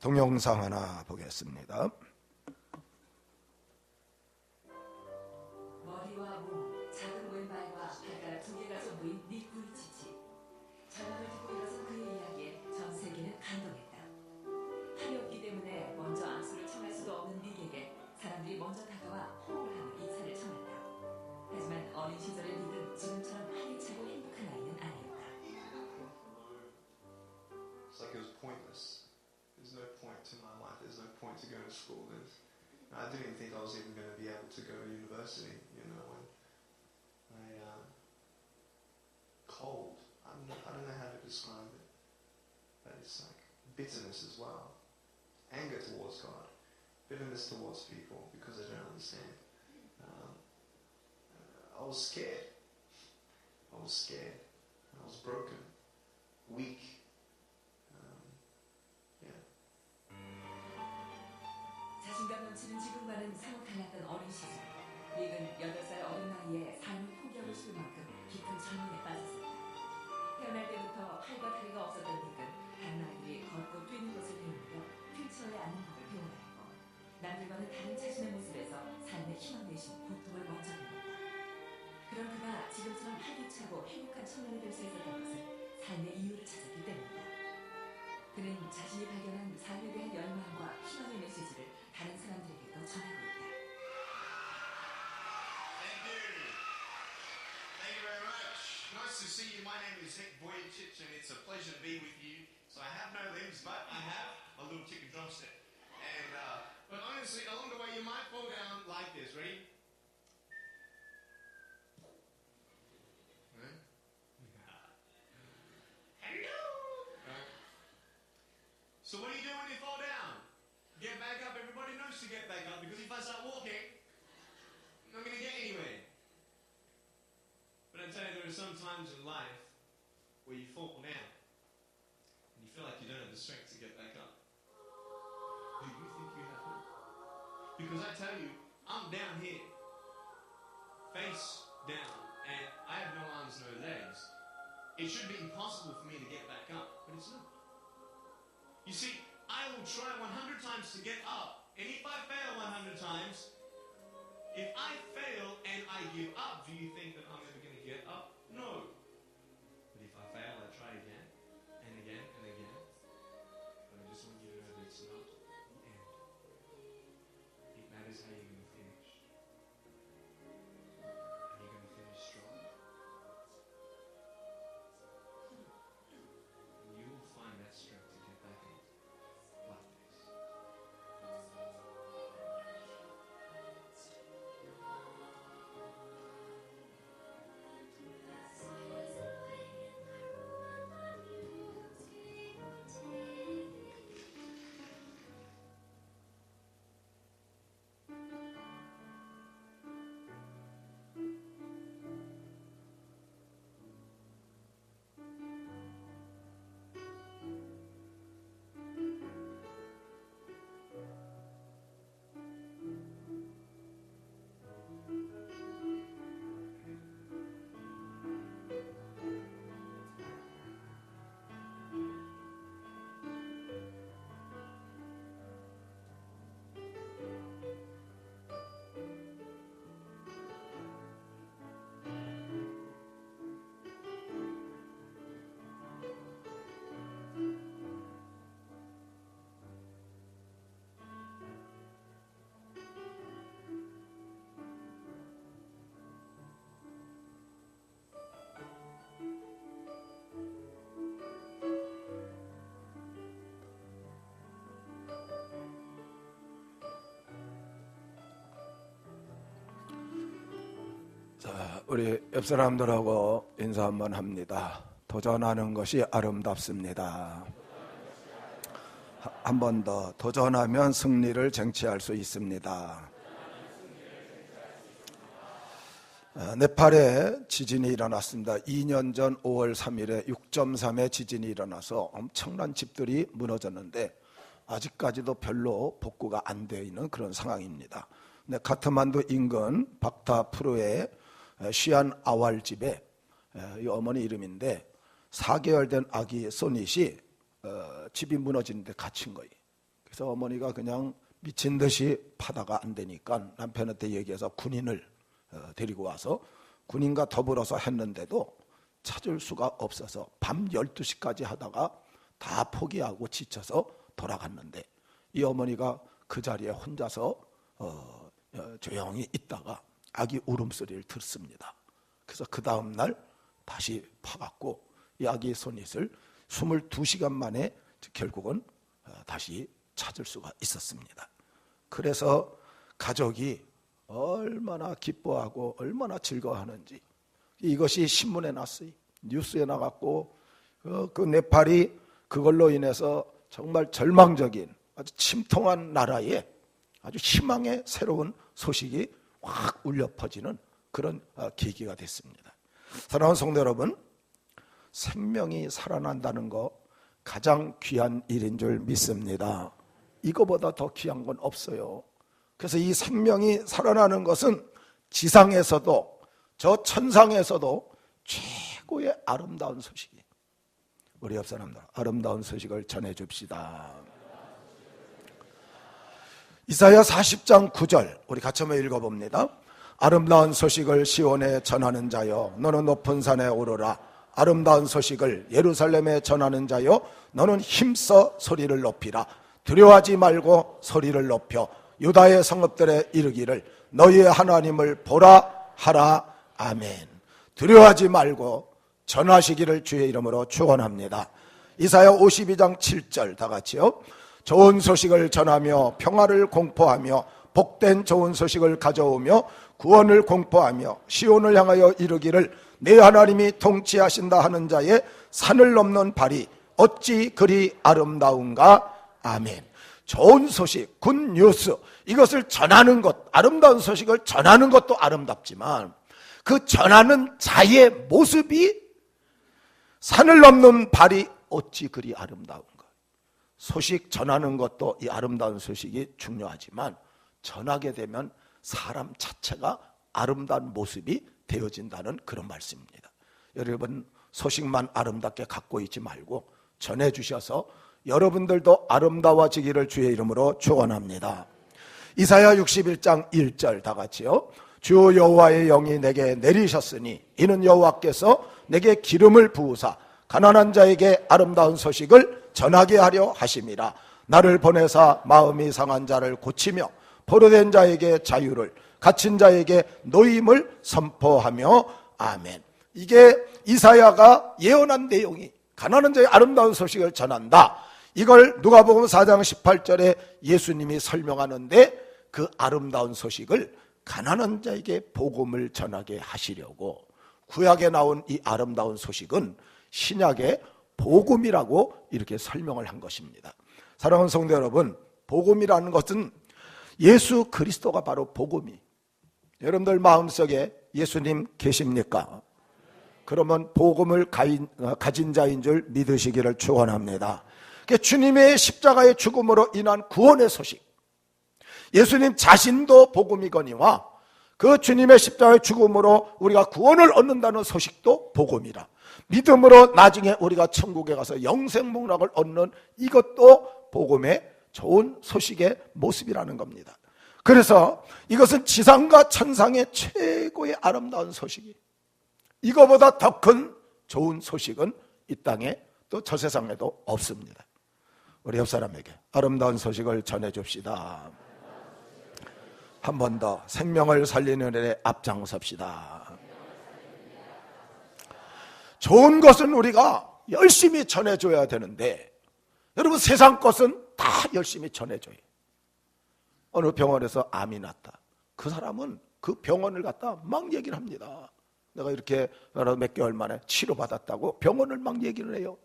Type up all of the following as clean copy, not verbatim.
동영상 하나 보겠습니다. 머리와 몸, 작은 왼발과 발가락 2개가 전부인 니꾸이 치치. 저녁을 듣고 일어선 그의 이야기에 전 세계는 감동했다. 팔이 없기 때문에 먼저 안수를 청할 수도 없는 닉에게 사람들이 먼저 다가와 호응을 하며 이차를 청했다. 하지만 어린 시절의 닉은 지금처럼 활기차고 행복한 아이는 아니었다. It's like it was pointless. There's no point to my life. There's no point to going to school. I didn't even think I was even going to be able to go to university. You know, when cold. I don't know how to describe it, but it's like bitterness as well, anger towards God, bitterness towards people because they don't understand. I was scared. I was broken, weak. 자신감 넘치는 지금과는 사뭇 달랐던 어린 시절. 닉은 8살 어린 나이에 삶을 포기하고 싶을 만큼 깊은 절망에 빠졌었다. 태어날 때부터 팔과 다리가 없었던 닉은 다른 아이들이 걷고 뛰는 것을 배우며 휠체어에 앉는 법을 배워야 했고, 남들과는 다른 자신의 모습에서 삶의 희망 대신 고통을 먼저 배웠다. 그런 그가 지금처럼 활기차고 행복한 청년이 될 수 있었던 것은 삶의 이유를 찾았기 때문이다. 그는 자신이 발견한 삶에 대한 열망과 희망의 메시지를 다른 사람들에게도 전하고 있다. Thank you very much. Nice to see you. My name is Nick Vujicic and it's a pleasure to be with you. So I have no limbs, but I have a little chicken drumstick. And but honestly, along the way you might fall down like this. Ready? So what do you do when you fall down? Get back up. Everybody knows to get back up because if I start walking, I'm not going to get anywhere. But I tell you, there are some times in life where you fall down and you feel like you don't have the strength to get back up. Do you think you have it? Because I tell you, I'm down here, face down, and I have no arms, no legs. It should be impossible for me to get back up, but it's not. You see, I will try 100 times to get up, and if I fail 100 times, if I fail and I give up, do you think that I'm ever going to get up? No. But if I fail, I try again, and again, and again. But I just want you to know that it's not the end. It matters how you're going to finish. Are you going to finish strong? And you will find that strength to get back up like this. 자, 우리 옆 사람들하고 인사 한번 합니다. 도전하는 것이 아름답습니다. 한 번 더, 도전하면 승리를 쟁취할 수 있습니다. 네팔에 지진이 일어났습니다. 2년 전 5월 3일에 6.3의 지진이 일어나서 엄청난 집들이 무너졌는데 아직까지도 별로 복구가 안 되어 있는 그런 상황입니다. 카트만두 인근 박타푸르의 시안 아왈 집에 이 어머니 이름인데 4개월 된 아기 소닛이 집이 무너지는데 갇힌 거예요. 그래서 어머니가 그냥 미친 듯이 파다가 안 되니까 남편한테 얘기해서 군인을 데리고 와서 군인과 더불어서 했는데도 찾을 수가 없어서 밤 12시까지 하다가 다 포기하고 지쳐서 돌아갔는데 이 어머니가 그 자리에 혼자서 조용히 있다가 아기 울음소리를 듣습니다. 그래서 그 다음날 다시 파갖고 이 아기 손잇을 22시간 만에 결국은 다시 찾을 수가 있었습니다. 그래서 가족이 얼마나 기뻐하고 얼마나 즐거워하는지 이것이 신문에 났어요. 뉴스에 나갔고 그 네팔이 그걸로 인해서 정말 절망적인 아주 침통한 나라에 아주 희망의 새로운 소식이 확 울려 퍼지는 그런 계기가 됐습니다. 사랑하는 성도 여러분, 생명이 살아난다는 거 가장 귀한 일인 줄 믿습니다. 이거보다 더 귀한 건 없어요. 그래서 이 생명이 살아나는 것은 지상에서도 저 천상에서도 최고의 아름다운 소식이에요. 우리 옆 사람들 아름다운 소식을 전해줍시다. 이사야 40장 9절 우리 같이 한번 읽어봅니다. 아름다운 소식을 시온에 전하는 자여 너는 높은 산에 오르라. 아름다운 소식을 예루살렘에 전하는 자여 너는 힘써 소리를 높이라. 두려워하지 말고 소리를 높여 유다의 성읍들에 이르기를 너희의 하나님을 보라 하라. 아멘. 두려워하지 말고 전하시기를 주의 이름으로 축원합니다. 이사야 52장 7절 다 같이요. 좋은 소식을 전하며 평화를 공포하며 복된 좋은 소식을 가져오며 구원을 공포하며 시온을 향하여 이르기를 내 하나님이 통치하신다 하는 자의 산을 넘는 발이 어찌 그리 아름다운가. 아멘. 좋은 소식, 굿뉴스, 이것을 전하는 것, 아름다운 소식을 전하는 것도 아름답지만 그 전하는 자의 모습이 산을 넘는 발이 어찌 그리 아름다운가. 소식 전하는 것도 이 아름다운 소식이 중요하지만 전하게 되면 사람 자체가 아름다운 모습이 되어진다는 그런 말씀입니다. 여러분 소식만 아름답게 갖고 있지 말고 전해주셔서 여러분들도 아름다워지기를 주의 이름으로 축원합니다. 이사야 61장 1절 다 같이요. 주 여호와의 영이 내게 내리셨으니 이는 여호와께서 내게 기름을 부으사 가난한 자에게 아름다운 소식을 전하게 하려 하심이라. 나를 보내사 마음이 상한 자를 고치며 포로된 자에게 자유를 갇힌 자에게 노임을 선포하며. 아멘. 이게 이사야가 예언한 내용이 가난한 자의 아름다운 소식을 전한다. 이걸 누가복음 4장 18절에 예수님이 설명하는데 그 아름다운 소식을 가난한 자에게 복음을 전하게 하시려고 구약에 나온 이 아름다운 소식은 신약의 복음이라고 이렇게 설명을 한 것입니다. 사랑하는 성도 여러분, 복음이라는 것은 예수 그리스도가 바로 복음이. 여러분들 마음속에 예수님 계십니까? 그러면 복음을 가진 자인 줄 믿으시기를 축원합니다. 주님의 십자가의 죽음으로 인한 구원의 소식, 예수님 자신도 복음이거니와 그 주님의 십자가의 죽음으로 우리가 구원을 얻는다는 소식도 복음이라. 믿음으로 나중에 우리가 천국에 가서 영생목락을 얻는 이것도 복음의 좋은 소식의 모습이라는 겁니다. 그래서 이것은 지상과 천상의 최고의 아름다운 소식이, 이거보다 더 큰 좋은 소식은 이 땅에 또 저 세상에도 없습니다. 우리 옆 사람에게 아름다운 소식을 전해줍시다. 한 번 더 생명을 살리는 일에 앞장섭시다. 좋은 것은 우리가 열심히 전해줘야 되는데 여러분 세상 것은 다 열심히 전해줘요. 어느 병원에서 암이 났다. 그 사람은 그 병원을 갖다 막 얘기를 합니다. 내가 이렇게 몇 개월 만에 치료받았다고 병원을 막 얘기를 해요.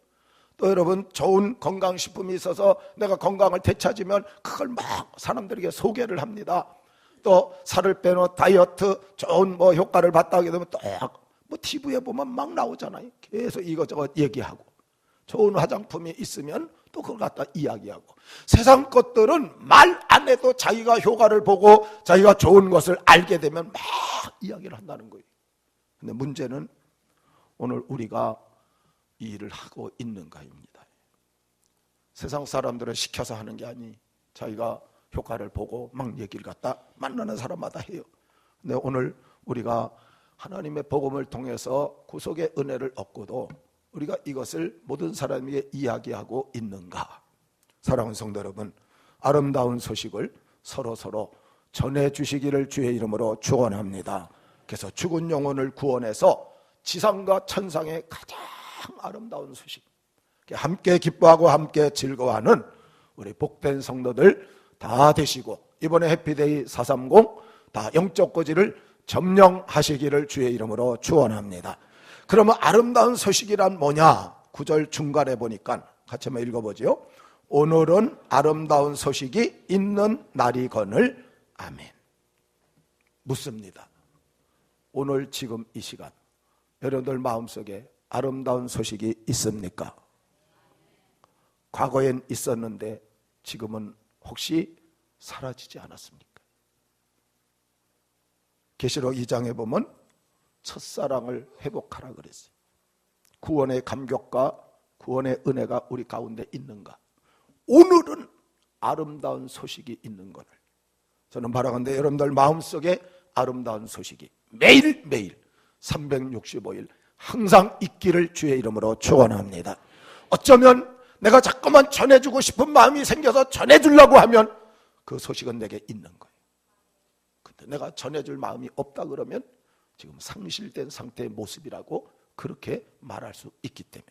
또 여러분 좋은 건강식품이 있어서 내가 건강을 되찾으면 그걸 막 사람들에게 소개를 합니다. 또 살을 빼는 다이어트 좋은 효과를 봤다 하게 되면 또 TV에 보면 막 나오잖아요. 계속 이것저것 얘기하고 좋은 화장품이 있으면 또 그걸 갖다 이야기하고 세상 것들은 말 안 해도 자기가 효과를 보고 자기가 좋은 것을 알게 되면 막 이야기를 한다는 거예요. 근데 문제는 오늘 우리가 이 일을 하고 있는가입니다. 세상 사람들은 시켜서 하는 게 아니 자기가 효과를 보고 막 얘기를 갖다 만나는 사람마다 해요. 근데 오늘 우리가 하나님의 복음을 통해서 구속의 은혜를 얻고도 우리가 이것을 모든 사람에게 이야기하고 있는가? 사랑하는 성도 여러분, 아름다운 소식을 서로 전해주시기를 주의 이름으로 축원합니다. 그래서 죽은 영혼을 구원해서 지상과 천상의 가장 아름다운 소식, 함께 기뻐하고 함께 즐거워하는 우리 복된 성도들 다 되시고, 이번에 해피데이 430 다 영적 고지를 점령하시기를 주의 이름으로 축원합니다. 그러면 아름다운 소식이란 뭐냐? 9절 중간에 보니까 같이 한번 읽어보죠. 오늘은 아름다운 소식이 있는 날이거늘. 아멘. 묻습니다. 오늘 지금 이 시간 여러분들 마음속에 아름다운 소식이 있습니까? 과거엔 있었는데 지금은 혹시 사라지지 않았습니까? 계시록 2장에 보면 첫사랑을 회복하라 그랬어요. 구원의 감격과 구원의 은혜가 우리 가운데 있는가? 오늘은 아름다운 소식이 있는 것을 저는 바라건대 여러분들 마음속에 아름다운 소식이 매일매일 365일 항상 있기를 주의 이름으로 축원합니다. 어쩌면 내가 자꾸만 전해주고 싶은 마음이 생겨서 전해주려고 하면 그 소식은 내게 있는 거예요. 근데 내가 전해줄 마음이 없다 그러면 지금 상실된 상태의 모습이라고 그렇게 말할 수 있기 때문에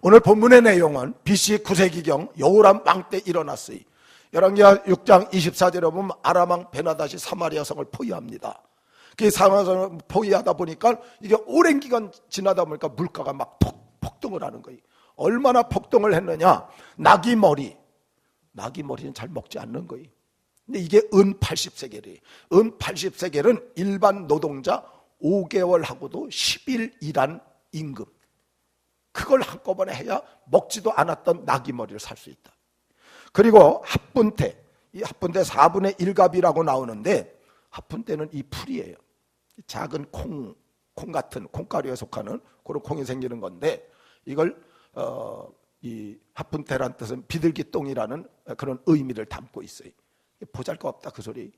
오늘 본문의 내용은 BC 9세기경 여호람 왕 때 일어났어요. 열왕기하 6장 24절에 보면 아람 왕 베나닷이 사마리아 성을 포위합니다. 그 사마리아 성을 포위하다 보니까 이게 오랜 기간 지나다 보니까 물가가 막 폭등을 하는 거예요. 얼마나 폭등을 했느냐? 나귀머리는 잘 먹지 않는 거예요. 근데 이게 은 80세겔이에요. 은 80세겔은 일반 노동자 5개월 하고도 10일 일한 임금. 그걸 한꺼번에 해야 먹지도 않았던 나귀머리를 살 수 있다. 그리고 합분태, 이 합분태 4분의 1갑이라고 나오는데 합분태는 이 풀이에요. 작은 콩 같은 콩가루에 속하는 그런 콩이 생기는 건데 이걸 이 합분태란 뜻은 비둘기똥이라는 그런 의미를 담고 있어요. 보잘것없다 그 소리.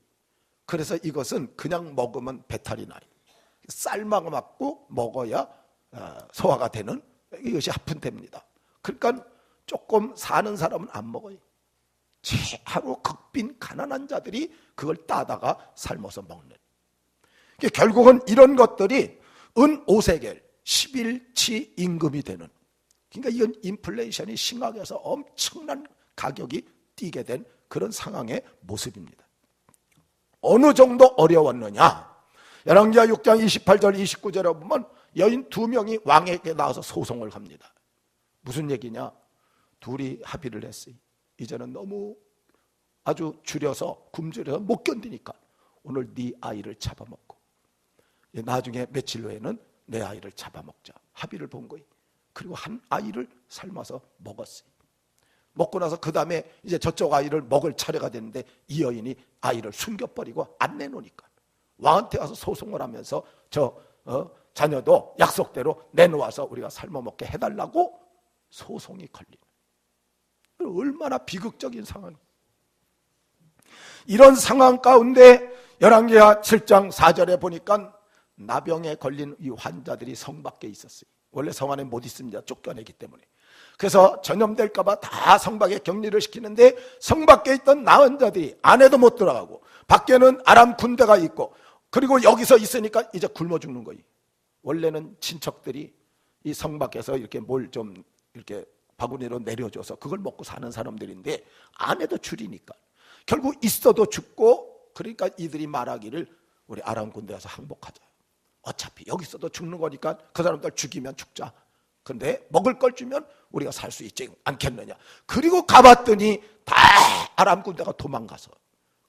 그래서 이것은 그냥 먹으면 배탈이 나요. 삶아 갖고 먹어야 소화가 되는 이것이 합분태입니다. 그러니까 조금 사는 사람은 안 먹어요. 하루 극빈 가난한 자들이 그걸 따다가 삶아서 먹는. 결국은 이런 것들이 은 5세겔 10일치 임금이 되는. 그러니까 이건 인플레이션이 심하게서 엄청난 가격이 뛰게 된 그런 상황의 모습입니다. 어느 정도 어려웠느냐? 열왕기하 6장 28절 29절에 보면 여인 2명이 왕에게 나와서 소송을 합니다. 무슨 얘기냐? 둘이 합의를 했어요. 이제는 너무 아주 줄여서 굶주려서 못 견디니까 오늘 네 아이를 잡아먹고 나중에 며칠 후에는 내 아이를 잡아먹자. 합의를 본 거예요. 그리고 한 아이를 삶아서 먹었어요. 먹고 나서 그 다음에 이제 저쪽 아이를 먹을 차례가 됐는데 이 여인이 아이를 숨겨버리고 안 내놓으니까 왕한테 와서 소송을 하면서 자녀도 약속대로 내놓아서 우리가 삶아먹게 해달라고 소송이 걸리는. 얼마나 비극적인 상황이에요. 이런 상황 가운데 열왕기하 7장 4절에 보니까 나병에 걸린 이 환자들이 성 밖에 있었어요. 원래 성 안에 못 있습니다. 쫓겨내기 때문에. 그래서 전염될까 봐 다 성 밖에 격리를 시키는데 성 밖에 있던 나은 자들이 안에도 못 들어가고 밖에는 아람 군대가 있고 그리고 여기서 있으니까 이제 굶어 죽는 거예요. 원래는 친척들이 이 성 밖에서 이렇게 뭘 좀 이렇게 바구니로 내려줘서 그걸 먹고 사는 사람들인데 안에도 줄이니까 결국 있어도 죽고 그러니까 이들이 말하기를 우리 아람 군대 가서 항복하자. 어차피 여기 있어도 죽는 거니까 그 사람들 죽이면 죽자. 근데 먹을 걸 주면 우리가 살 수 있지 않겠느냐. 그리고 가봤더니 다 아람 군대가 도망가서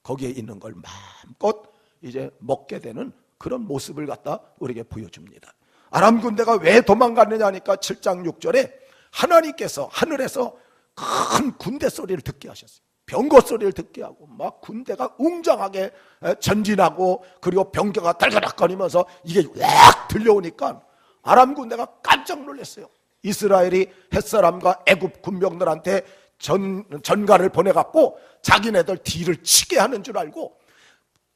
거기에 있는 걸 마음껏 이제 먹게 되는 그런 모습을 갖다 우리에게 보여줍니다. 아람 군대가 왜 도망갔느냐 하니까 7장 6절에 하나님께서 하늘에서 큰 군대 소리를 듣게 하셨어요. 병거 소리를 듣게 하고 막 군대가 웅장하게 전진하고 그리고 병거가 달가락거리면서 이게 왁 들려오니까 아람 군대가 깜짝 놀랐어요. 이스라엘이 햇사람과 애굽 군병들한테 전가를 보내갖고 자기네들 뒤를 치게 하는 줄 알고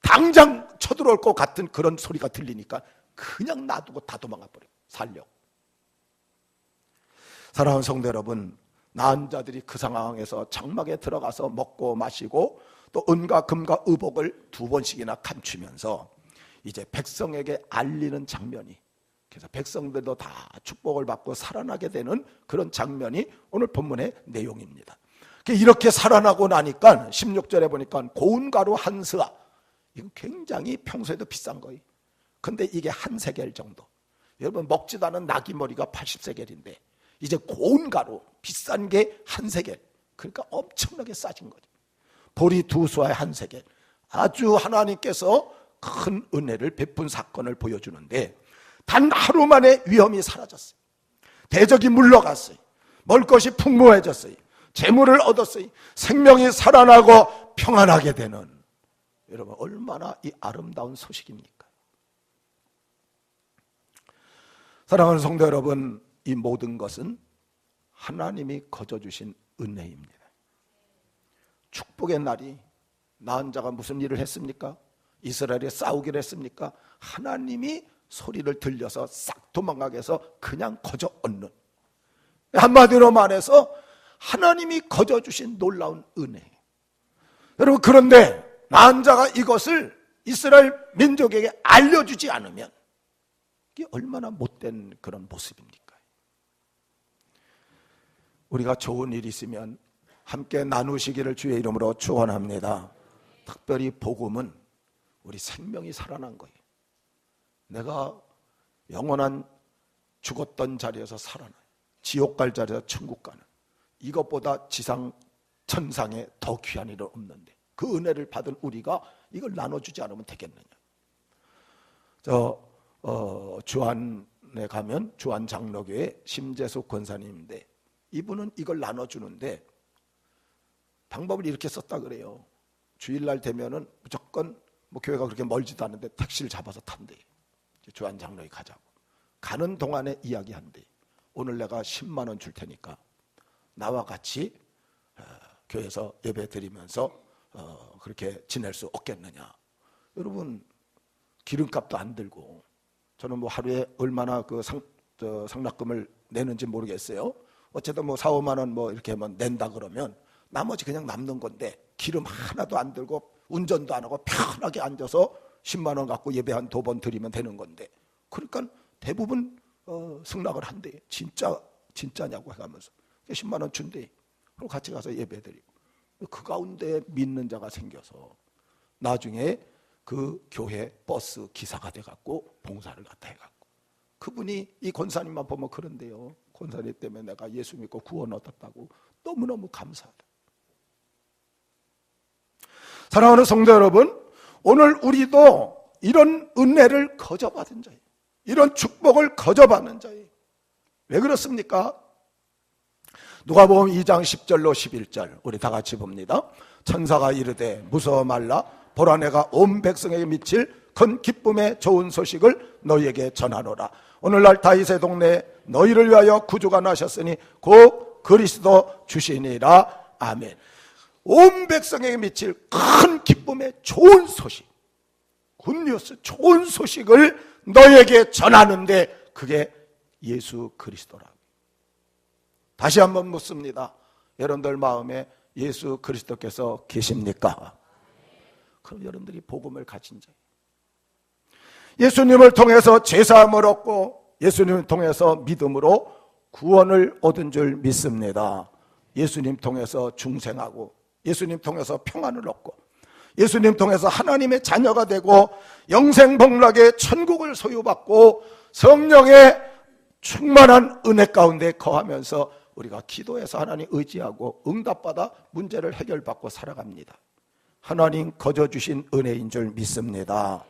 당장 쳐들어올 것 같은 그런 소리가 들리니까 그냥 놔두고 다 도망가 버려요. 살려고. 사랑하는 성도 여러분, 나은 자들이 그 상황에서 장막에 들어가서 먹고 마시고 또 은과 금과 의복을 2번씩이나 감추면서 이제 백성에게 알리는 장면이, 그래서 백성들도 다 축복을 받고 살아나게 되는 그런 장면이 오늘 본문의 내용입니다. 이렇게 살아나고 나니까 16절에 보니까 고운 가루 한 스아, 이건 굉장히 평소에도 비싼 거예요. 근데 이게 한 세겔 정도. 여러분 먹지도 않은 나귀 머리가 80세겔인데 이제 고운 가루 비싼 게 한 세겔, 그러니까 엄청나게 싸진 거죠. 보리 2수아에 한 세겔. 아주 하나님께서 큰 은혜를 베푼 사건을 보여주는데 단 하루 만에 위험이 사라졌어요. 대적이 물러갔어요. 먹을 것이 풍부해졌어요. 재물을 얻었어요. 생명이 살아나고 평안하게 되는, 여러분 얼마나 이 아름다운 소식입니까? 사랑하는 성도 여러분, 이 모든 것은 하나님이 거저주신 은혜입니다. 축복의 날이, 나은 자가 무슨 일을 했습니까? 이스라엘이 싸우기를 했습니까? 하나님이 소리를 들려서 싹 도망가게 해서 그냥 거저 얻는, 한마디로 말해서 하나님이 거저주신 놀라운 은혜. 여러분, 그런데 나은 자가 이것을 이스라엘 민족에게 알려주지 않으면 이게 얼마나 못된 그런 모습입니까? 우리가 좋은 일이 있으면 함께 나누시기를 주의 이름으로 축원합니다. 특별히 복음은 우리 생명이 살아난 거예요. 내가 영원한 죽었던 자리에서 살아나요. 지옥 갈 자리에서 천국 가는, 이것보다 지상 천상에 더 귀한 일은 없는데 그 은혜를 받은 우리가 이걸 나눠주지 않으면 되겠느냐. 주안에 가면 주안 장로교회 심재숙 권사님인데 이분은 이걸 나눠주는데 방법을 이렇게 썼다 그래요. 주일날 되면은 무조건 교회가 그렇게 멀지도 않은데 택시를 잡아서 탄대. 주안 장로에 가자고. 가는 동안에 이야기한대. 오늘 내가 10만 원 줄 테니까 나와 같이 교회에서 예배 드리면서 그렇게 지낼 수 없겠느냐. 여러분, 기름값도 안 들고, 저는 하루에 얼마나 그 상납금을 내는지 모르겠어요. 어쨌든 4, 5만 원 이렇게 낸다 그러면 나머지 그냥 남는 건데 기름 하나도 안 들고 운전도 안 하고 편하게 앉아서 10만 원 갖고 예배 한 2번 드리면 되는 건데, 그러니까 대부분 승낙을 한대. 진짜냐고 해가면서 10만 원 준대. 그럼 같이 가서 예배 드리고, 그 가운데 믿는 자가 생겨서 나중에 그 교회 버스 기사가 돼갖고 봉사를 갖다 해갖고, 그분이 이 권사님만 보면 그런데요, 권사님 때문에 내가 예수 믿고 구원 얻었다고 너무너무 감사하다. 사랑하는 성도 여러분, 오늘 우리도 이런 은혜를 거저받은 자예요. 이런 축복을 거저받는 자예요. 왜 그렇습니까? 누가복음 2장 10절로 11절 우리 다 같이 봅니다. 천사가 이르되 무서워 말라, 보라 내가 온 백성에게 미칠 큰 기쁨의 좋은 소식을 너희에게 전하노라. 오늘날 다윗의 동네에 너희를 위하여 구주가 나셨으니 곧 그리스도 주시니라. 아멘. 온 백성에게 미칠 큰 기쁨의 좋은 소식, 굿뉴스, 좋은 소식을 너희에게 전하는데 그게 예수 그리스도라고. 다시 한번 묻습니다. 여러분들 마음에 예수 그리스도께서 계십니까? 그럼 여러분들이 복음을 가진 자예요. 예수님을 통해서 죄사함을 얻고 예수님을 통해서 믿음으로 구원을 얻은 줄 믿습니다. 예수님 통해서 중생하고 예수님 통해서 평안을 얻고 예수님 통해서 하나님의 자녀가 되고 영생복락의 천국을 소유받고 성령의 충만한 은혜 가운데 거하면서 우리가 기도해서 하나님 의지하고 응답받아 문제를 해결받고 살아갑니다. 하나님 거저주신 은혜인 줄 믿습니다.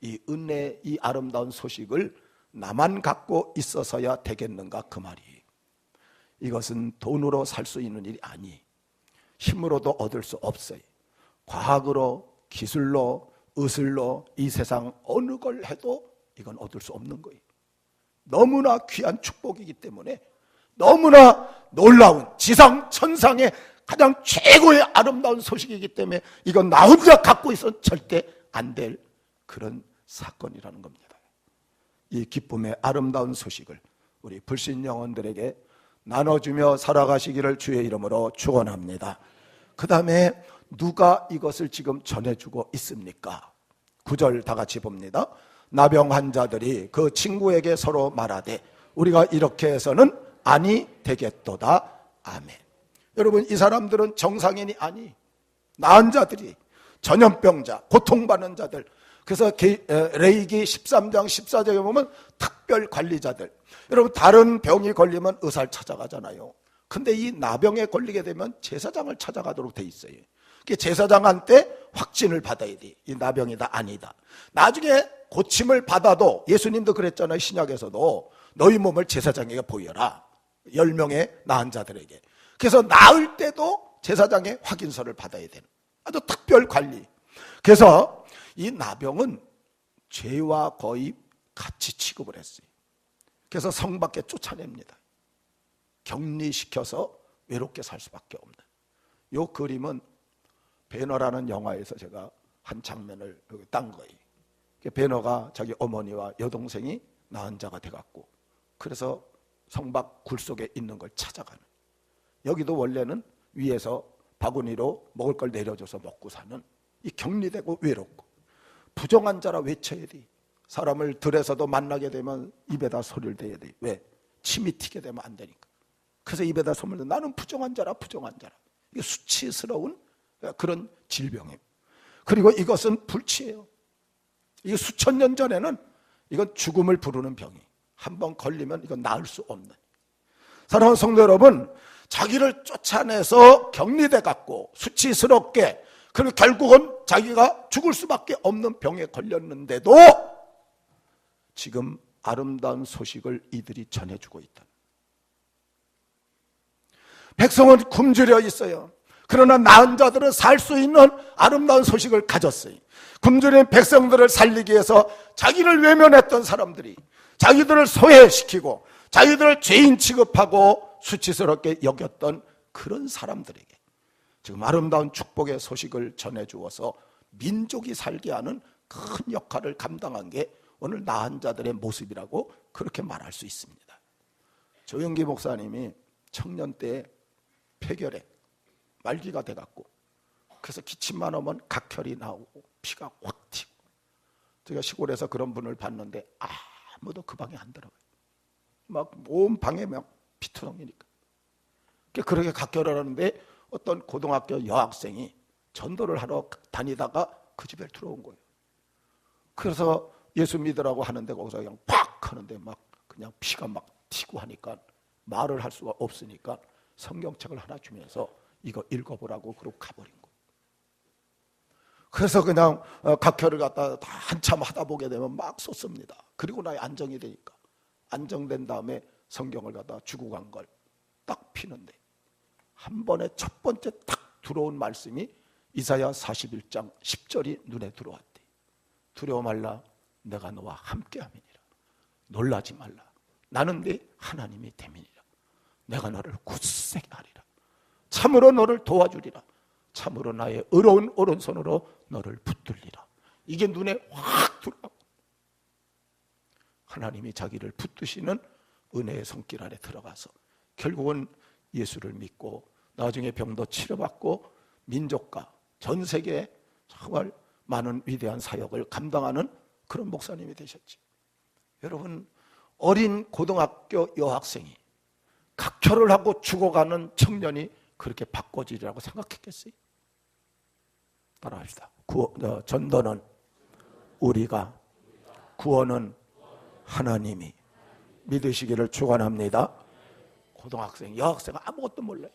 이 은혜, 이 아름다운 소식을 나만 갖고 있어서야 되겠는가 그 말이. 이것은 돈으로 살 수 있는 일이 아니, 힘으로도 얻을 수 없어요. 과학으로, 기술로, 의술로 이 세상 어느 걸 해도 이건 얻을 수 없는 거예요. 너무나 귀한 축복이기 때문에 너무나 놀라운 지상 천상의 가장 최고의 아름다운 소식이기 때문에 이건 나 혼자 갖고 있어는 절대 안 될 그런 사건이라는 겁니다. 이 기쁨의 아름다운 소식을 우리 불신 영혼들에게 나눠주며 살아가시기를 주의 이름으로 축원합니다. 그 다음에 누가 이것을 지금 전해주고 있습니까? 9절 다 같이 봅니다. 나병 환자들이 그 친구에게 서로 말하되 우리가 이렇게 해서는 아니 되겠도다. 아멘. 여러분, 이 사람들은 정상인이 아니, 나은 자들이, 전염병자, 고통받는 자들. 그래서 레위기 13장 14절에 보면 특별 관리자들. 여러분, 다른 병이 걸리면 의사를 찾아가잖아요. 근데 이 나병에 걸리게 되면 제사장을 찾아가도록 돼 있어요. 제사장한테 확진을 받아야 돼. 이 나병이다 아니다. 나중에 고침을 받아도, 예수님도 그랬잖아요. 신약에서도 너희 몸을 제사장에게 보여라. 10명의 나은 자들에게. 그래서 나을 때도 제사장의 확인서를 받아야 되는 아주 특별 관리. 그래서 이 나병은 죄와 거의 같이 취급을 했어요. 그래서 성 밖에 쫓아냅니다. 격리시켜서 외롭게 살 수밖에 없는. 이 그림은 배너라는 영화에서 제가 한 장면을 딴 거예요. 배너가 자기 어머니와 여동생이 나은 자가 돼갖고, 그래서 성밖 굴 속에 있는 걸 찾아가는. 여기도 원래는 위에서 바구니로 먹을 걸 내려줘서 먹고 사는, 이 격리되고 외롭고 부정한 자라 외쳐야 돼. 사람을 들에서도 만나게 되면 입에다 소리를 대야 돼. 왜? 침이 튀게 되면 안 되니까. 그래서 입에다 소리를 대. 나는 부정한 자라, 부정한 자라. 이게 수치스러운 그런 질병이에요. 그리고 이것은 불치예요. 이게 수천 년 전에는 이건 죽음을 부르는 병이, 한번 걸리면 이건 나을 수 없는. 사랑하는 성도 여러분, 자기를 쫓아내서 격리돼 갖고 수치스럽게, 그리고 결국은 자기가 죽을 수밖에 없는 병에 걸렸는데도 지금 아름다운 소식을 이들이 전해주고 있다. 백성은 굶주려 있어요. 그러나 나은 자들은 살 수 있는 아름다운 소식을 가졌어요. 굶주린 백성들을 살리기 위해서 자기를 외면했던 사람들이, 자기들을 소외시키고 자기들을 죄인 취급하고 수치스럽게 여겼던 그런 사람들에게 지금 아름다운 축복의 소식을 전해주어서 민족이 살게 하는 큰 역할을 감당한 게 오늘 나은 자들의 모습이라고 그렇게 말할 수 있습니다. 조영기 목사님이 청년 때 폐결핵 말기가 돼갖고, 그래서 기침만 하면 각혈이 나오고 피가 확 튀고, 제가 시골에서 그런 분을 봤는데 아무도 그 방에 안 들어가요. 막 온 방에 막 피투성이니까. 그렇게 각혈을 하는데 어떤 고등학교 여학생이 전도를 하러 다니다가 그 집에 들어온 거예요. 그래서 예수 믿으라고 하는데 거기서 그냥 팍 하는데 막 그냥 피가 막 튀고 하니까 말을 할 수가 없으니까 성경책을 하나 주면서 이거 읽어보라고 그러고 가버린 거예요. 그래서 그냥 각혈을 갖다 다 한참 하다 보게 되면 막 쏟습니다. 그리고 나에 안정이 되니까, 안정된 다음에 성경을 갖다 주고 간 걸 딱 피는데 한 번에 첫 번째 딱 들어온 말씀이 이사야 41장 10절이 눈에 들어왔대. 두려워 말라, 내가 너와 함께함이니라. 놀라지 말라, 나는 네 하나님이 됨이니라. 내가 너를 굳세게 하리라. 참으로 너를 도와주리라. 참으로 나의 의로운 오른손으로 너를 붙들리라. 이게 눈에 확 들어가고, 하나님이 자기를 붙드시는 은혜의 손길 안에 들어가서 결국은 예수를 믿고 나중에 병도 치료받고 민족과 전 세계에 정말 많은 위대한 사역을 감당하는 그런 목사님이 되셨죠. 여러분, 어린 고등학교 여학생이 각혈을 하고 죽어가는 청년이 그렇게 바꿔지리라고 생각했겠어요? 따라합시다. 전도는 우리가, 구원은 하나님이. 믿으시기를 축원합니다. 고등학생, 여학생 아무것도 몰라요.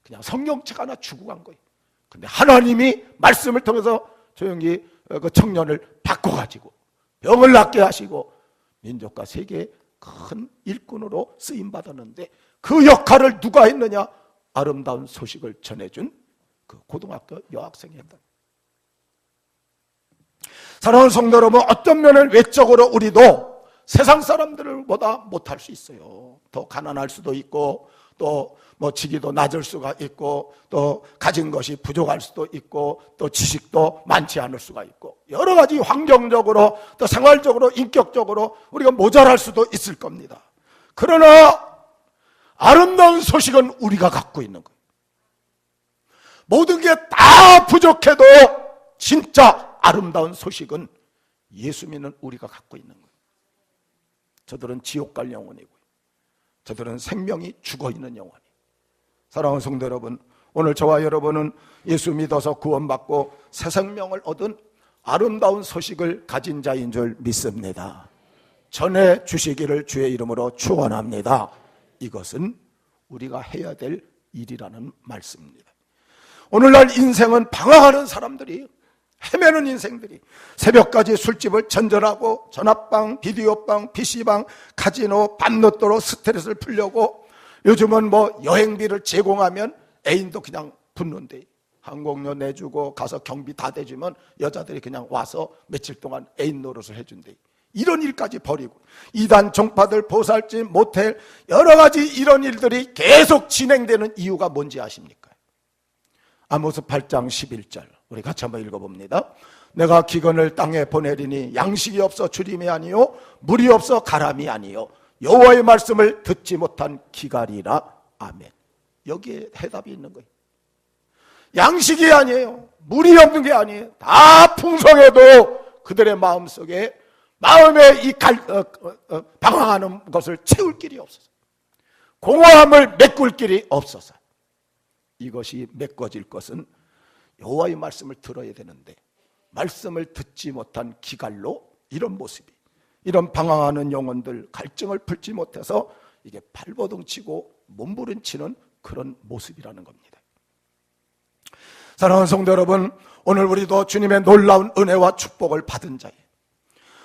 그냥 성경책 하나 주고 간 거예요. 근데 하나님이 말씀을 통해서 조용히 그 청년을 바꿔가지고 병을 낫게 하시고 민족과 세계의 큰 일꾼으로 쓰임받았는데, 그 역할을 누가 했느냐? 아름다운 소식을 전해준 그 고등학교 여학생이 했다. 사랑하는 성도 여러분, 어떤 면을 외적으로 우리도 세상 사람들보다 못할 수 있어요. 더 가난할 수도 있고, 또 뭐 직위도 낮을 수가 있고, 또 가진 것이 부족할 수도 있고, 또 지식도 많지 않을 수가 있고, 여러 가지 환경적으로, 또 생활적으로, 인격적으로 우리가 모자랄 수도 있을 겁니다. 그러나 아름다운 소식은 우리가 갖고 있는 거예요. 모든 게 다 부족해도 진짜 아름다운 소식은 예수 믿는 우리가 갖고 있는 거예요. 저들은 지옥 갈 영혼이고요, 저들은 생명이 죽어있는 영혼이에요. 사랑하는 성도 여러분, 오늘 저와 여러분은 예수 믿어서 구원받고 새 생명을 얻은 아름다운 소식을 가진 자인 줄 믿습니다. 전해 주시기를 주의 이름으로 축원합니다. 이것은 우리가 해야 될 일이라는 말씀입니다. 오늘날 인생은 방황하는 사람들이, 헤매는 인생들이 새벽까지 술집을 전전하고 전화방, 비디오방, PC방, 카지노, 밤늦도록 스트레스를 풀려고, 요즘은 뭐 여행비를 제공하면 애인도 그냥 붙는데, 항공료 내주고 가서 경비 다 대주면 여자들이 그냥 와서 며칠 동안 애인 노릇을 해준대. 이런 일까지 벌이고, 이단 종파들, 보살집, 모텔, 여러 가지 이런 일들이 계속 진행되는 이유가 뭔지 아십니까? 아모스 8장 11절 우리 같이 한번 읽어봅니다. 내가 기근을 땅에 보내리니 양식이 없어 주림이 아니요 물이 없어 가람이 아니요 여호와의 말씀을 듣지 못한 기갈이라. 아멘. 여기에 해답이 있는 거예요. 양식이 아니에요, 물이 없는 게 아니에요. 다 풍성해도 그들의 마음속에, 마음에 이 방황하는 것을 채울 길이 없어서, 공허함을 메꿀 길이 없어서, 이것이 메꿔질 것은 여호와의 말씀을 들어야 되는데 말씀을 듣지 못한 기갈로 이런 모습이, 이런 방황하는 영혼들, 갈증을 풀지 못해서 이게 발버둥치고 몸부림치는 그런 모습이라는 겁니다. 사랑하는 성도 여러분, 오늘 우리도 주님의 놀라운 은혜와 축복을 받은 자예요.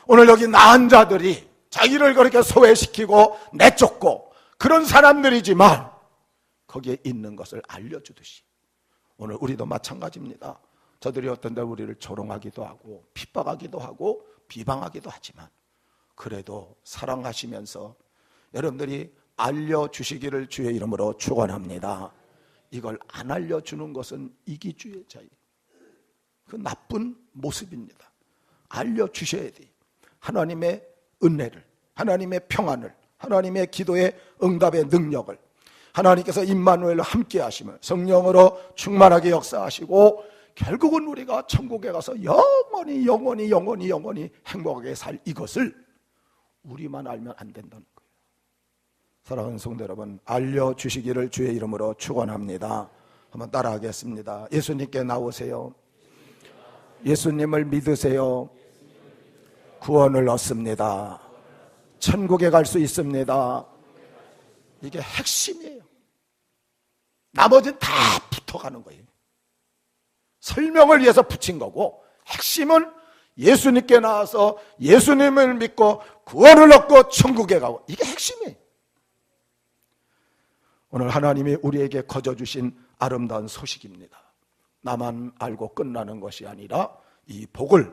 오늘 여기 나은 자들이 자기를 그렇게 소외시키고 내쫓고 그런 사람들이지만 거기에 있는 것을 알려주듯이 오늘 우리도 마찬가지입니다. 저들이 어떤 데 우리를 조롱하기도 하고 핍박하기도 하고 비방하기도 하지만 그래도 사랑하시면서 여러분들이 알려주시기를 주의 이름으로 축원합니다. 이걸 안 알려주는 것은 이기주의자예요. 그 나쁜 모습입니다. 알려주셔야 돼요. 하나님의 은혜를, 하나님의 평안을, 하나님의 기도의 응답의 능력을, 하나님께서 임마누엘로 함께 하시면 성령으로 충만하게 역사하시고 결국은 우리가 천국에 가서 영원히 영원히 영원히 영원히 행복하게 살 이것을 우리만 알면 안 된다는 거예요. 사랑하는 성도 여러분, 알려주시기를 주의 이름으로 축원합니다. 한번 따라하겠습니다. 예수님께 나오세요. 예수님을 믿으세요. 구원을 얻습니다. 천국에 갈 수 있습니다. 이게 핵심이에요. 나머지는 다 붙어가는 거예요. 설명을 위해서 붙인 거고, 핵심은 예수님께 나와서 예수님을 믿고 구원을 얻고 천국에 가고, 이게 핵심이에요. 오늘 하나님이 우리에게 거저주신 아름다운 소식입니다. 나만 알고 끝나는 것이 아니라 이 복을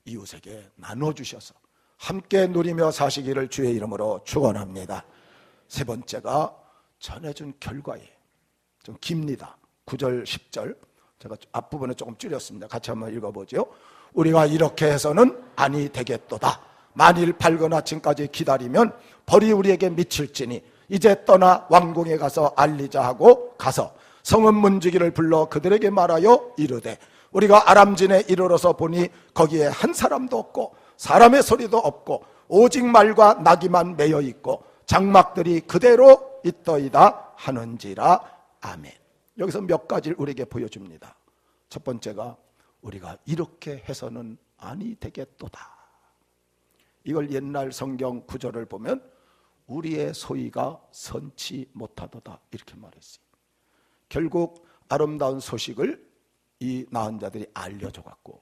이웃에게 나눠주셔서 함께 누리며 사시기를 주의 이름으로 축원합니다. 세 번째가 전해준 결과예요. 좀 깁니다. 9절 10절 제가 앞부분에 조금 줄였습니다. 같이 한번 읽어보죠. 우리가 이렇게 해서는 아니 되겠도다. 만일 밝은 아침까지 기다리면 벌이 우리에게 미칠지니 이제 떠나 왕궁에 가서 알리자 하고 가서 성읍 문지기를 불러 그들에게 말하여 이르되 우리가 아람진에 이르러서 보니 거기에 한 사람도 없고 사람의 소리도 없고 오직 말과 나귀만 매여 있고 장막들이 그대로 있더이다 하는지라. 아멘. 여기서 몇 가지를 우리에게 보여줍니다. 첫 번째가 우리가 이렇게 해서는 아니 되겠도다. 이걸 옛날 성경 구절을 보면 우리의 소위가 선치 못하도다 이렇게 말했어요. 결국 아름다운 소식을 이 나은 자들이 알려줘갖고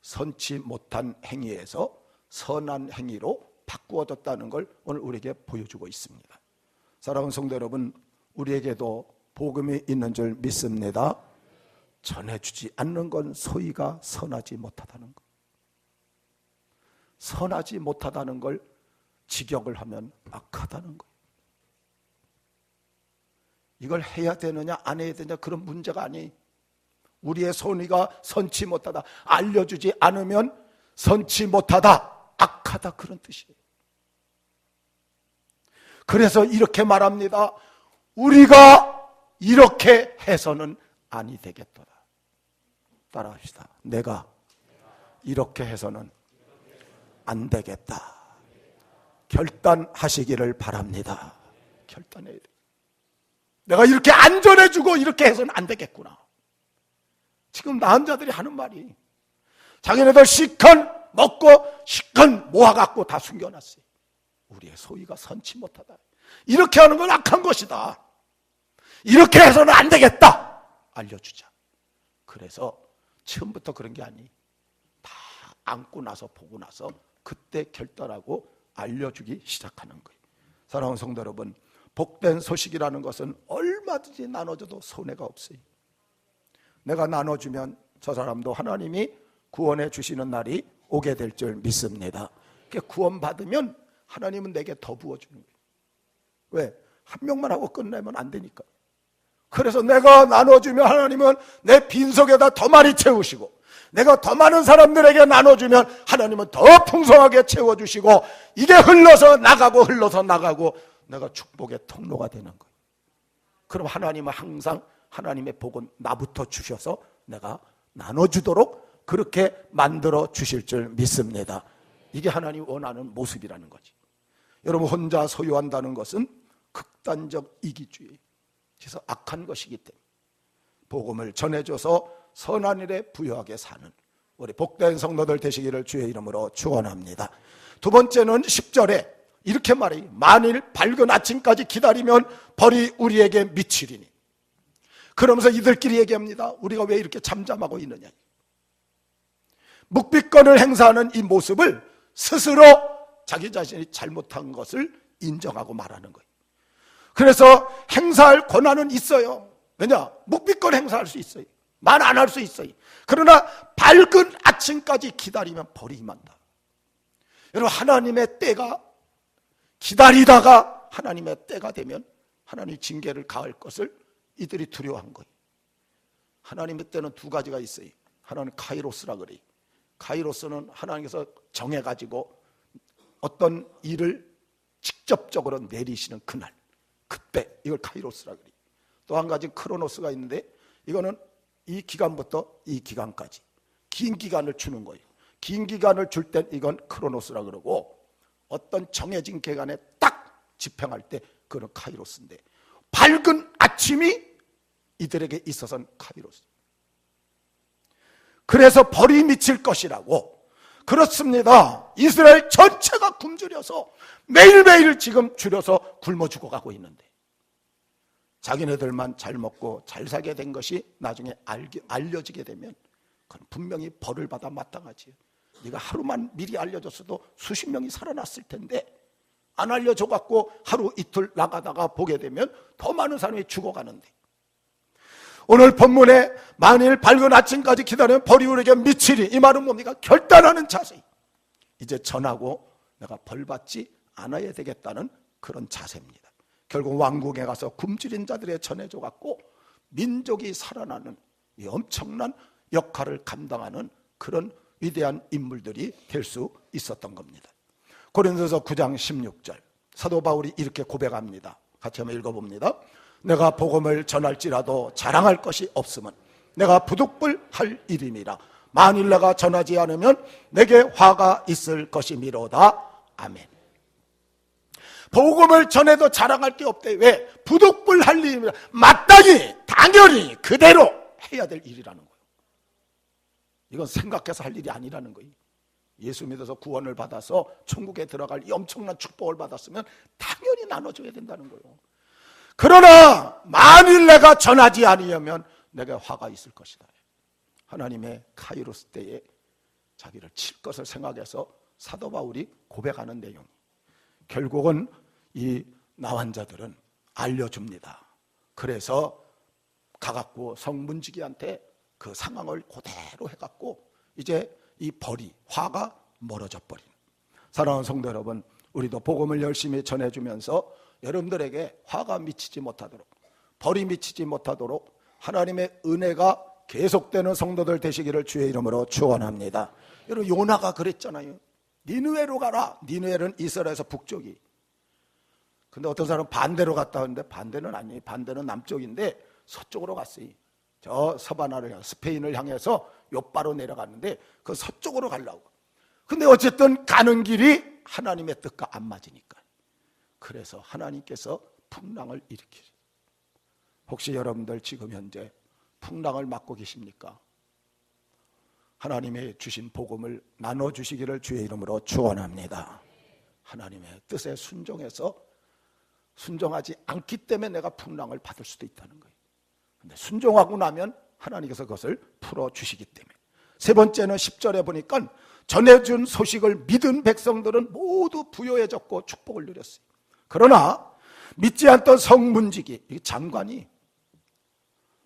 선치 못한 행위에서 선한 행위로 바꾸어졌다는 걸 오늘 우리에게 보여주고 있습니다. 사랑하는 성도 여러분, 우리에게도 복음이 있는 줄 믿습니다. 전해주지 않는 건 소위가 선하지 못하다는 것. 선하지 못하다는 걸 직역을 하면 악하다는 거예요. 이걸 해야 되느냐 안 해야 되느냐 그런 문제가 아니에요. 우리의 손이가 선치 못하다, 알려주지 않으면 선치 못하다, 악하다, 그런 뜻이에요. 그래서 이렇게 말합니다. 우리가 이렇게 해서는 아니 되겠더라. 따라합시다. 내가 이렇게 해서는 안 되겠다. 결단하시기를 바랍니다. 결단해야 돼. 내가 이렇게 안전해주고 이렇게 해서는 안 되겠구나. 지금 나은 자들이 하는 말이, 자기네들 실컷 먹고 실컷 모아갖고 다 숨겨놨어요. 우리의 소유가 선치 못하다. 이렇게 하는 건 악한 것이다. 이렇게 해서는 안 되겠다. 알려주자. 그래서 처음부터 그런 게 아니, 다 안고 나서 보고 나서 그때 결단하고 알려주기 시작하는 거예요. 사랑하는 성도 여러분, 복된 소식이라는 것은 얼마든지 나눠줘도 손해가 없어요. 내가 나눠주면 저 사람도 하나님이 구원해 주시는 날이 오게 될 줄 믿습니다. 구원받으면 하나님은 내게 더 부어주는 거예요. 왜? 한 명만 하고 끝내면 안 되니까. 그래서 내가 나눠주면 하나님은 내 빈속에다 더 많이 채우시고, 내가 더 많은 사람들에게 나눠주면 하나님은 더 풍성하게 채워주시고, 이게 흘러서 나가고 내가 축복의 통로가 되는 거예요. 그럼 하나님은 항상 하나님의 복은 나부터 주셔서 내가 나눠주도록 그렇게 만들어 주실 줄 믿습니다. 이게 하나님이 원하는 모습이라는 거지. 여러분, 혼자 소유한다는 것은 극단적 이기주의, 그래서 악한 것이기 때문에 복음을 전해줘서 선한 일에 부유하게 사는 우리 복된 성도들 되시기를 주의 이름으로 축원합니다. 두 번째는 10절에 이렇게 말해요. 만일 밝은 아침까지 기다리면 벌이 우리에게 미치리니. 그러면서 이들끼리 얘기합니다. 우리가 왜 이렇게 잠잠하고 있느냐. 묵비권을 행사하는 이 모습을 스스로 자기 자신이 잘못한 것을 인정하고 말하는 거예요. 그래서 행사할 권한은 있어요. 왜냐? 묵비권 행사할 수 있어요. 말 안 할 수 있어요. 그러나 밝은 아침까지 기다리면 벌이 임한다. 여러분, 하나님의 때가 기다리다가 하나님의 때가 되면 하나님이 징계를 가할 것을 이들이 두려워한 거예요. 하나님의 때는 두 가지가 있어요. 하나는 카이로스라 그래요. 카이로스는 하나님께서 정해가지고 어떤 일을 직접적으로 내리시는 그날, 그때, 이걸 카이로스라 그래요. 또 한 가지 크로노스가 있는데, 이거는 이 기간부터 이 기간까지 긴 기간을 주는 거예요. 긴 기간을 줄 땐 이건 크로노스라 그러고, 어떤 정해진 기간에 딱 집행할 때 그건 카이로스인데, 밝은 아침이 이들에게 있어서는 카이로스. 그래서 벌이 미칠 것이라고. 그렇습니다. 이스라엘 전체가 굶주려서 매일매일 지금 줄여서 굶어 죽어가고 있는데, 자기네들만 잘 먹고 잘 살게 된 것이 나중에 알려지게 되면 그건 분명히 벌을 받아 마땅하지. 네가 하루만 미리 알려줬어도 수십 명이 살아났을 텐데, 안 알려줘갖고 하루 이틀 나가다가 보게 되면 더 많은 사람이 죽어가는데, 오늘 본문에 만일 밝은 아침까지 기다리면 벌이 우리에게 미치리, 이 말은 뭡니까? 결단하는 자세. 이제 전하고 내가 벌 받지 않아야 되겠다는 그런 자세입니다. 결국 왕궁에 가서 굶주린 자들에 전해줘갖고 민족이 살아나는 이 엄청난 역할을 감당하는 그런 위대한 인물들이 될 수 있었던 겁니다. 고린도서 9장 16절, 사도 바울이 이렇게 고백합니다. 같이 한번 읽어봅니다. 내가 복음을 전할지라도 자랑할 것이 없으면 내가 부득불할 일이니라. 만일 내가 전하지 않으면 내게 화가 있을 것이미로다. 아멘. 복음을 전해도 자랑할 게 없대. 왜? 부득불할 일이라. 마땅히 당연히 그대로 해야 될 일이라는 거예요. 이건 생각해서 할 일이 아니라는 거예요. 예수 믿어서 구원을 받아서 천국에 들어갈 이 엄청난 축복을 받았으면 당연히 나눠줘야 된다는 거예요. 그러나 만일 내가 전하지 않으면 내게 화가 있을 것이다. 하나님의 카이로스 때에 자기를 칠 것을 생각해서 사도 바울이 고백하는 내용. 결국은 이 나환자들은 알려줍니다. 그래서 가갖고 성문지기한테 그 상황을 그대로 해갖고 이제 이 벌이, 화가 멀어져 버린. 사랑하는 성도 여러분, 우리도 복음을 열심히 전해주면서 여러분들에게 화가 미치지 못하도록, 벌이 미치지 못하도록 하나님의 은혜가 계속되는 성도들 되시기를 주의 이름으로 축원합니다. 여러분, 요나가 그랬잖아요. 니느웨로 가라. 니느웨는 이스라엘에서 북쪽이. 근데 어떤 사람은 반대로 갔다 하는데 반대는 아니에요. 반대는 남쪽인데 서쪽으로 갔어요. 저 서바나를 향해, 스페인을 향해서 요바로 내려갔는데 그 서쪽으로 가려고. 근데 어쨌든 가는 길이 하나님의 뜻과 안 맞으니까. 그래서 하나님께서 풍랑을 일으키죠. 혹시 여러분들 지금 현재 풍랑을 맞고 계십니까? 하나님의 주신 복음을 나눠주시기를 주의 이름으로 축원합니다. 하나님의 뜻에 순종하지 않기 때문에 내가 풍랑을 받을 수도 있다는 거예요. 근데 순종하고 나면 하나님께서 그것을 풀어주시기 때문에. 세 번째는 10절에 보니까 전해준 소식을 믿은 백성들은 모두 부요해졌고 축복을 누렸어요. 그러나 믿지 않던 성문지기, 장관이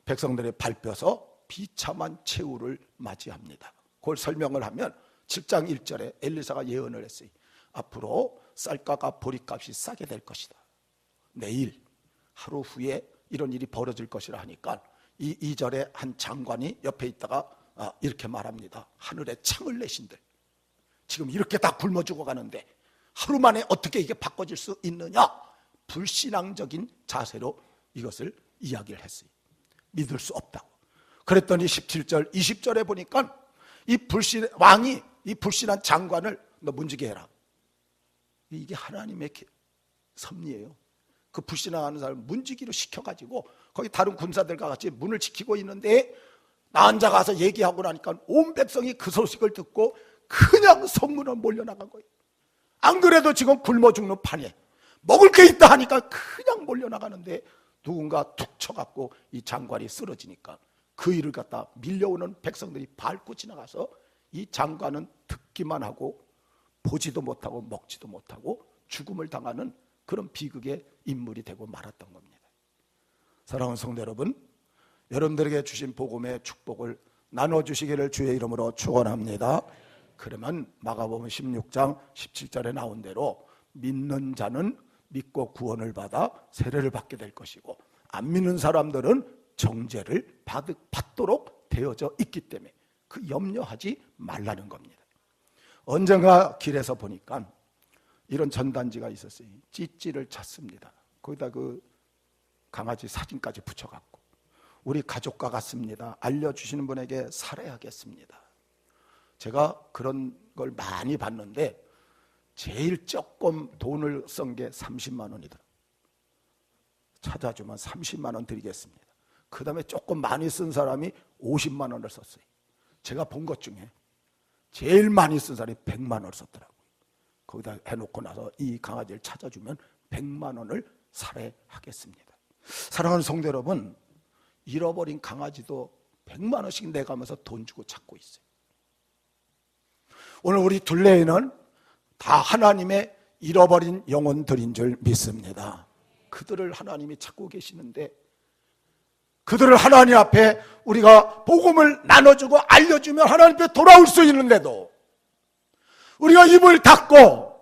백성들의 밟혀서 비참한 최후를 맞이합니다. 그걸 설명을 하면 7장 1절에 엘리사가 예언을 했어요. 앞으로 쌀가가 보리값이 싸게 될 것이다. 내일 하루 후에 이런 일이 벌어질 것이라 하니까 이 2절에 한 장관이 옆에 있다가 이렇게 말합니다. 하늘에 창을 내신들, 지금 이렇게 다 굶어 죽어가는데 하루 만에 어떻게 이게 바꿔질 수 있느냐? 불신앙적인 자세로 이것을 이야기를 했어요. 믿을 수 없다고. 그랬더니 17절 20절에 보니까 왕이 이 불신한 장관을 너 문지게 해라. 이게 하나님의 섭리예요. 그 불신하는 사람을 문지기로 시켜가지고 거기 다른 군사들과 같이 문을 지키고 있는데 나 혼자 가서 얘기하고 나니까 온 백성이 그 소식을 듣고 그냥 성문으로 몰려나간 거예요. 안 그래도 지금 굶어 죽는 판에 먹을 게 있다 하니까 그냥 몰려나가는데 누군가 툭 쳐갖고 이 장관이 쓰러지니까 그 일을 갖다 밀려오는 백성들이 밟고 지나가서 이 장관은 듣기만 하고 보지도 못하고 먹지도 못하고 죽음을 당하는 그런 비극의 인물이 되고 말았던 겁니다. 사랑하는 성도 여러분, 여러분들에게 주신 복음의 축복을 나눠주시기를 주의 이름으로 축원합니다. 그러면 마가복음 16장 17절에 나온 대로 믿는 자는 믿고 구원을 받아 세례를 받게 될 것이고 안 믿는 사람들은 정죄를 받도록 되어져 있기 때문에 그 염려하지 말라는 겁니다. 언젠가 길에서 보니까 이런 전단지가 있었어요. 찌찌를 찾습니다. 거기다 그 강아지 사진까지 붙여갖고 우리 가족과 같습니다. 알려주시는 분에게 살해하겠습니다. 제가 그런 걸 많이 봤는데 제일 조금 돈을 쓴 게 30만 원이더라고요. 찾아주면 30만 원 드리겠습니다. 그 다음에 조금 많이 쓴 사람이 50만 원을 썼어요. 제가 본 것 중에 제일 많이 쓴 사람이 100만 원을 썼더라고요. 거기다 해놓고 나서 이 강아지를 찾아주면 100만 원을 살해하겠습니다. 사랑하는 성도 여러분, 잃어버린 강아지도 100만 원씩 내가면서 돈 주고 찾고 있어요. 오늘 우리 둘레에는 다 하나님의 잃어버린 영혼들인 줄 믿습니다. 그들을 하나님이 찾고 계시는데 그들을 하나님 앞에 우리가 복음을 나눠주고 알려주면 하나님 앞에 돌아올 수 있는데도 우리가 입을 닫고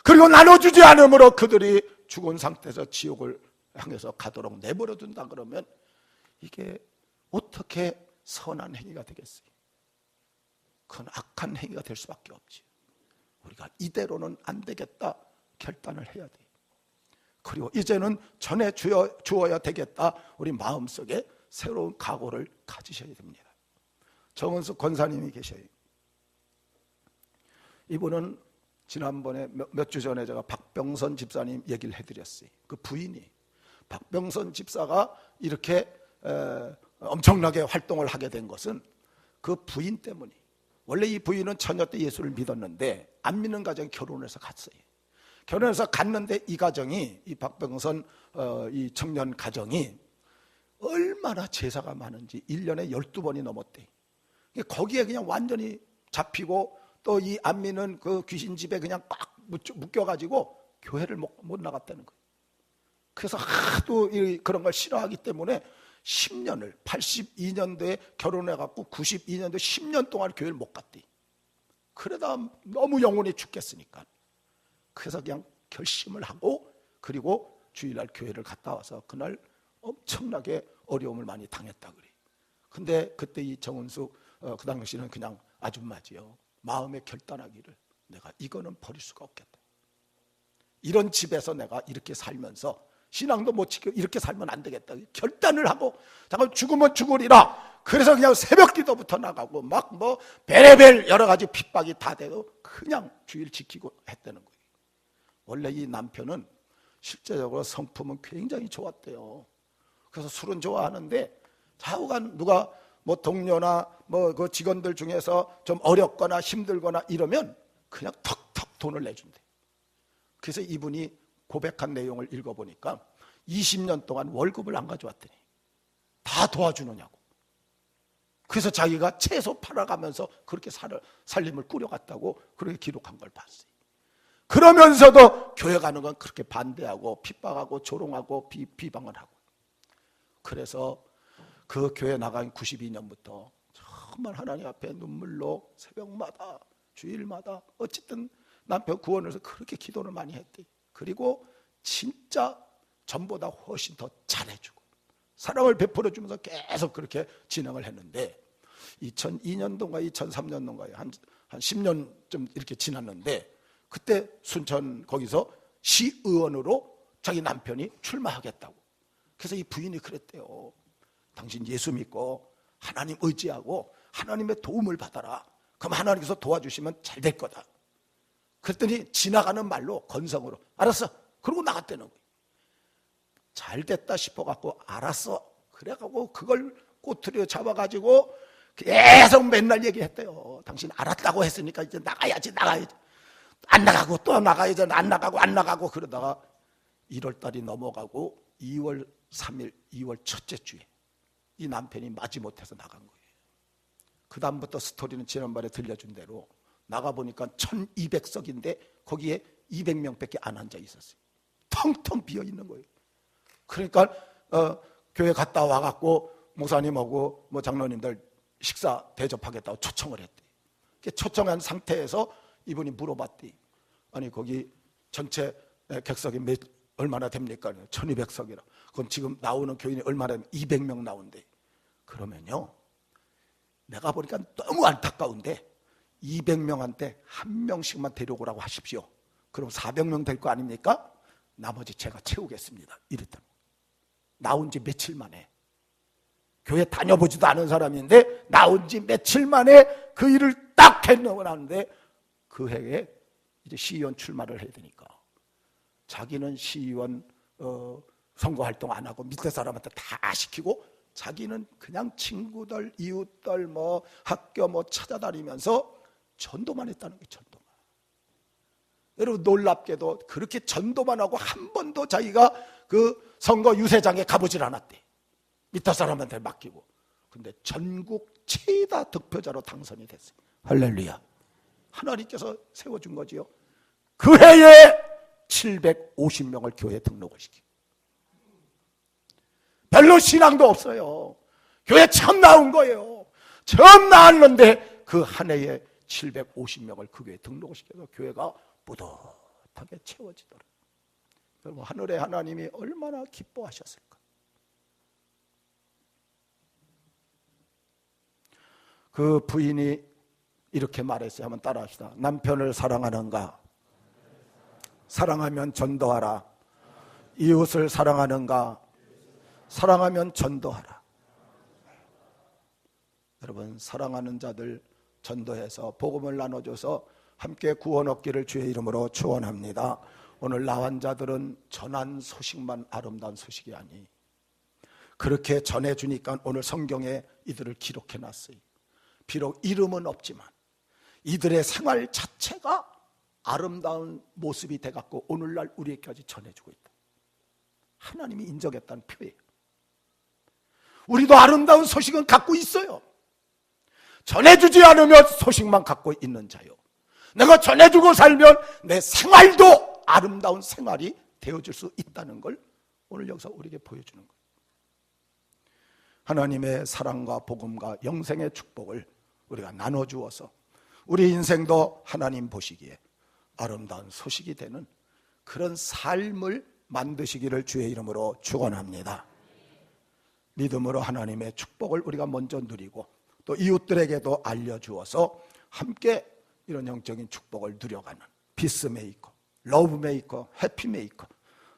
그리고 나눠주지 않으므로 그들이 죽은 상태에서 지옥을 향해서 가도록 내버려 둔다 그러면 이게 어떻게 선한 행위가 되겠어요? 그건 악한 행위가 될 수밖에 없지. 우리가 이대로는 안 되겠다 결단을 해야 돼요. 그리고 이제는 전해 주어야 되겠다. 우리 마음속에 새로운 각오를 가지셔야 됩니다. 정은숙 권사님이 계셔요. 이분은 지난번에 몇 주 전에 제가 박병선 집사님 얘기를 해드렸어요. 그 부인이 박병선 집사가 이렇게 엄청나게 활동을 하게 된 것은 그 부인 때문이에요. 원래 이 부인은 처녀 때 예수를 믿었는데 안 믿는 가정에 결혼해서 갔어요. 결혼해서 갔는데 이 가정이 이 박병선 이 청년 가정이 얼마나 제사가 많은지 1년에 12번이 넘었대. 거기에 그냥 완전히 잡히고 또 이 안 믿는 그 귀신 집에 그냥 꽉 묶여가지고 교회를 못 나갔다는 거예요. 그래서 하도 그런 걸 싫어하기 때문에 10년을 82년도에 결혼해갖고 92년도에 10년 동안 교회를 못 갔대. 그러다 너무 영혼이 죽겠으니까 그래서 그냥 결심을 하고 그리고 주일날 교회를 갔다 와서 그날 엄청나게 어려움을 많이 당했다 그래. 근데 그때 이 정은숙 그 당시는 그냥 아줌마지요. 마음에 결단하기를 내가 이거는 버릴 수가 없겠다. 이런 집에서 내가 이렇게 살면서 신앙도 못 지키고 이렇게 살면 안 되겠다. 결단을 하고 잠깐 죽으면 죽으리라. 그래서 그냥 새벽 기도부터 나가고 막 뭐 베레벨 여러 가지 핍박이 다 되고 그냥 주일 지키고 했다는 거예요. 원래 이 남편은 실제적으로 성품은 굉장히 좋았대요. 그래서 술은 좋아하는데 좌우간 누가 뭐 동료나 뭐 그 직원들 중에서 좀 어렵거나 힘들거나 이러면 그냥 턱턱 돈을 내준대. 그래서 이분이 고백한 내용을 읽어보니까 20년 동안 월급을 안 가져왔더니 다 도와주느냐고. 그래서 자기가 채소 팔아가면서 그렇게 살림을 꾸려갔다고 그렇게 기록한 걸 봤어요. 그러면서도 교회 가는 건 그렇게 반대하고 핍박하고 조롱하고 비방을 하고. 그래서 그 교회 나간 92년부터 정말 하나님 앞에 눈물로 새벽마다 주일마다 어쨌든 남편 구원을 해서 그렇게 기도를 많이 했대. 그리고 진짜 전보다 훨씬 더 잘해주고 사랑을 베풀어주면서 계속 그렇게 진행을 했는데 2002년도인가 2003년도인가에 한 10년쯤 이렇게 지났는데 그때 순천 거기서 시의원으로 자기 남편이 출마하겠다고. 그래서 이 부인이 그랬대요. 당신 예수 믿고 하나님 의지하고 하나님의 도움을 받아라. 그럼 하나님께서 도와주시면 잘 될 거다. 그랬더니 지나가는 말로 건성으로 알았어. 그러고 나갔다는 거예요. 잘 됐다 싶어갖고 알았어. 그래갖고 그걸 꼬투리에 잡아가지고 계속 맨날 얘기했대요. 당신 알았다고 했으니까 이제 나가야지. 안 나가고 또 나가야지. 안 나가고 그러다가 1월달이 넘어가고 2월 3일 2월 첫째 주에 이 남편이 마지못해서 나간 거예요. 그 다음부터 스토리는 지난번에 들려준 대로 나가보니까 1200석인데 거기에 200명밖에 안 앉아 있었어요. 텅텅 비어있는 거예요. 그러니까 교회 갔다 와갖고 목사님하고 뭐 장로님들 식사 대접하겠다고 초청을 했대. 초청한 상태에서 이분이 물어봤대. 아니 거기 전체 객석이 얼마나 됩니까? 1200석이라. 그럼 지금 나오는 교인이 얼마나 되면 200명 나온대. 그러면요 내가 보니까 너무 안타까운데 200명한테 한 명씩만 데려오라고 하십시오. 그럼 400명 될 거 아닙니까? 나머지 제가 채우겠습니다. 이랬더니 나온 지 며칠 만에 교회 다녀보지도 않은 사람인데 나온 지 며칠 만에 그 일을 딱 해놓았는데 그 해에 이제 시의원 출마를 해야 되니까 자기는 시의원 선거활동 안 하고 밑에 사람한테 다 시키고 자기는 그냥 친구들 이웃들 뭐 학교 뭐 찾아다니면서 전도만 했다는 게 전도만. 여러분 놀랍게도 그렇게 전도만 하고 한 번도 자기가 그 선거 유세장에 가보질 않았대. 밑에 사람한테 맡기고. 근데 전국 최다 득표자로 당선이 됐어요. 할렐루야. 하나님께서 세워준 거지요. 그 해에 750명을 교회에 등록을 시키고. 별로 신앙도 없어요. 교회 처음 나온 거예요. 처음 나왔는데 그 한 해에 750명을 그 교회에 등록을 시켜서 교회가 뿌듯하게 채워지더라고요. 여러분 하늘의 하나님이 얼마나 기뻐하셨을까. 그 부인이 이렇게 말했어요. 한번 따라합시다. 남편을 사랑하는가? 사랑하면 전도하라. 이웃을 사랑하는가? 사랑하면 전도하라. 여러분 사랑하는 자들 전도해서 복음을 나눠줘서 함께 구원 얻기를 주의 이름으로 축원합니다. 오늘 나온 자들은 전한 소식만 아름다운 소식이 아니 그렇게 전해주니까 오늘 성경에 이들을 기록해놨어요. 비록 이름은 없지만 이들의 생활 자체가 아름다운 모습이 돼갖고 오늘날 우리에게까지 전해주고 있다. 하나님이 인정했다는 표예요. 우리도 아름다운 소식은 갖고 있어요. 전해주지 않으면 소식만 갖고 있는 자요. 내가 전해주고 살면 내 생활도 아름다운 생활이 되어질 수 있다는 걸 오늘 여기서 우리에게 보여주는 거예요. 하나님의 사랑과 복음과 영생의 축복을 우리가 나눠주어서 우리 인생도 하나님 보시기에 아름다운 소식이 되는 그런 삶을 만드시기를 주의 이름으로 축원합니다. 믿음으로 하나님의 축복을 우리가 먼저 누리고 또 이웃들에게도 알려주어서 함께 이런 영적인 축복을 누려가는 피스메이커, 러브메이커, 해피메이커,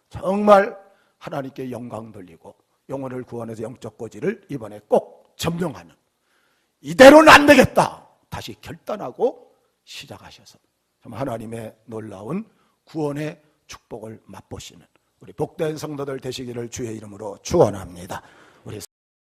정말 하나님께 영광 돌리고 영혼을 구원해서 영적 고지를 이번에 꼭 점령하는, 이대로는 안 되겠다 다시 결단하고 시작하셔서 정말 하나님의 놀라운 구원의 축복을 맛보시는 우리 복된 성도들 되시기를 주의 이름으로 축원합니다.